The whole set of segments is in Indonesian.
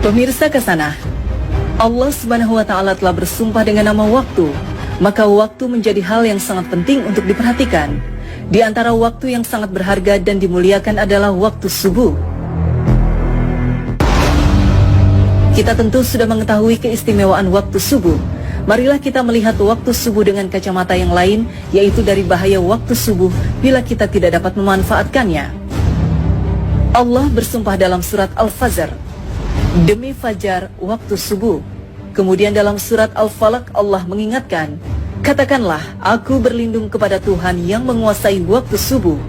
Pemirsa Kasanah, Allah Subhanahu wa Ta'ala telah bersumpah dengan nama waktu, maka waktu menjadi hal yang sangat penting untuk diperhatikan. Di antara waktu yang sangat berharga dan dimuliakan adalah waktu subuh. Kita tentu sudah mengetahui keistimewaan waktu subuh. Marilah kita melihat waktu subuh dengan kacamata yang lain, yaitu dari bahaya waktu subuh bila kita tidak dapat memanfaatkannya. Allah bersumpah dalam surat Al-Fajr, demi fajar waktu subuh. Kemudian dalam surat Al-Falaq Allah mengingatkan, katakanlah aku berlindung kepada Tuhan yang menguasai waktu subuh.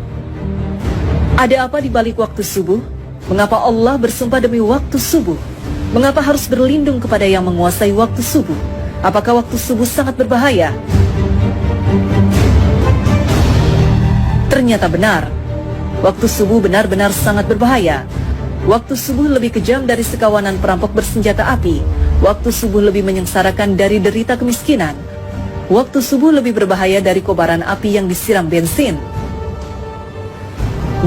Ada apa di balik waktu subuh? Mengapa Allah bersumpah demi waktu subuh? Mengapa harus berlindung kepada yang menguasai waktu subuh? Apakah waktu subuh sangat berbahaya? Ternyata benar. Waktu subuh benar-benar sangat berbahaya. Waktu subuh lebih kejam dari sekawanan perampok bersenjata api. Waktu subuh lebih menyengsarakan dari derita kemiskinan. Waktu subuh lebih berbahaya dari kobaran api yang disiram bensin.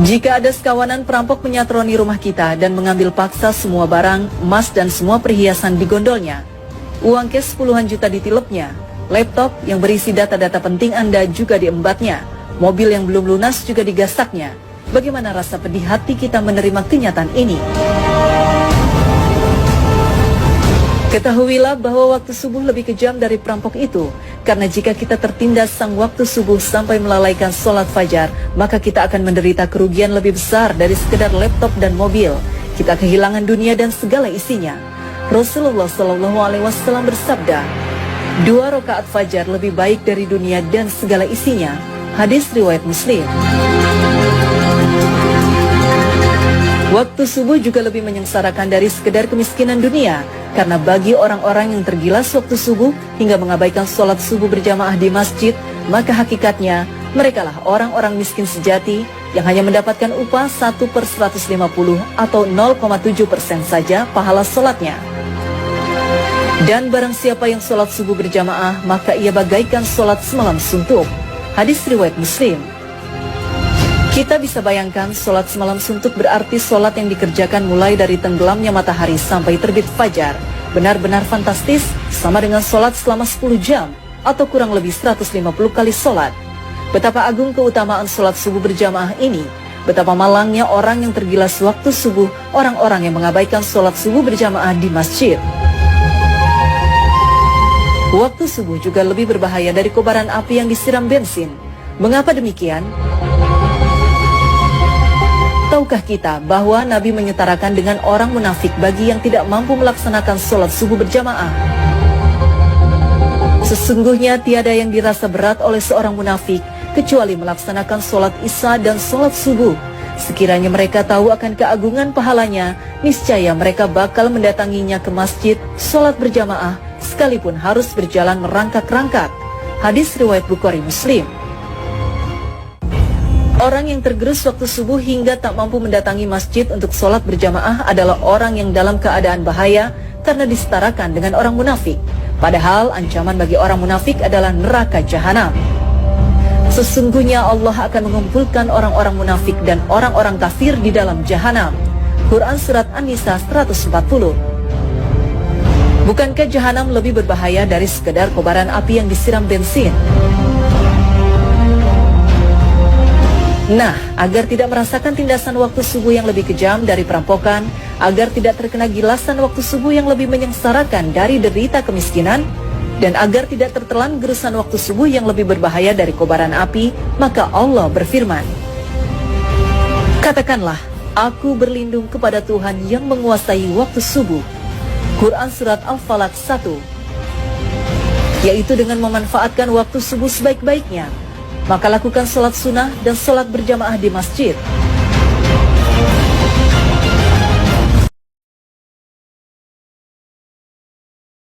Jika ada sekawanan perampok menyatroni rumah kita dan mengambil paksa semua barang, emas dan semua perhiasan di gondolnya, uang cash puluhan juta ditilepnya, laptop yang berisi data-data penting Anda juga diembatnya, mobil yang belum lunas juga digasaknya, bagaimana rasa pedih hati kita menerima kenyataan ini? Ketahuilah bahwa waktu subuh lebih kejam dari perampok itu, karena jika kita tertindas sang waktu subuh sampai melalaikan sholat fajar, maka kita akan menderita kerugian lebih besar dari sekedar laptop dan mobil. Kita kehilangan dunia dan segala isinya. Rasulullah SAW bersabda, 2 rakaat fajar lebih baik dari dunia dan segala isinya. Hadis riwayat Muslim. Waktu subuh juga lebih menyengsarakan dari sekedar kemiskinan dunia, karena bagi orang-orang yang tergilas waktu subuh hingga mengabaikan sholat subuh berjamaah di masjid, maka hakikatnya merekalah orang-orang miskin sejati yang hanya mendapatkan upah 1/150 atau 0,7% saja pahala sholatnya. Dan barang siapa yang sholat subuh berjamaah, maka ia bagaikan sholat semalam suntuk. Hadis riwayat Muslim. Kita bisa bayangkan sholat semalam suntuk berarti sholat yang dikerjakan mulai dari tenggelamnya matahari sampai terbit fajar. Benar-benar fantastis, sama dengan sholat selama 10 jam atau kurang lebih 150 kali sholat. Betapa agung keutamaan sholat subuh berjamaah ini. Betapa malangnya orang yang tergilas waktu subuh, orang-orang yang mengabaikan sholat subuh berjamaah di masjid. Waktu subuh juga lebih berbahaya dari kobaran api yang disiram bensin. Mengapa demikian? Tahukah kita bahwa Nabi menyetarakan dengan orang munafik bagi yang tidak mampu melaksanakan sholat subuh berjamaah? Sesungguhnya tiada yang dirasa berat oleh seorang munafik kecuali melaksanakan sholat isya dan sholat subuh. Sekiranya mereka tahu akan keagungan pahalanya, niscaya mereka bakal mendatanginya ke masjid, sholat berjamaah, sekalipun harus berjalan merangkak-rangkak. Hadis riwayat Bukhari Muslim. Orang yang tergerus waktu subuh hingga tak mampu mendatangi masjid untuk sholat berjamaah adalah orang yang dalam keadaan bahaya karena disetarakan dengan orang munafik. Padahal ancaman bagi orang munafik adalah neraka jahanam. Sesungguhnya Allah akan mengumpulkan orang-orang munafik dan orang-orang kafir di dalam jahanam. Quran Surat An-Nisa 140. Bukankah jahanam lebih berbahaya dari sekedar kobaran api yang disiram bensin? Nah, agar tidak merasakan tindasan waktu subuh yang lebih kejam dari perampokan, agar tidak terkena gilasan waktu subuh yang lebih menyengsarakan dari derita kemiskinan, dan agar tidak tertelan gerusan waktu subuh yang lebih berbahaya dari kobaran api, maka Allah berfirman, katakanlah, aku berlindung kepada Tuhan yang menguasai waktu subuh. Quran Surat Al-Falaq 1. Yaitu dengan memanfaatkan waktu subuh sebaik-baiknya, maka lakukan sholat sunnah dan sholat berjamaah di masjid.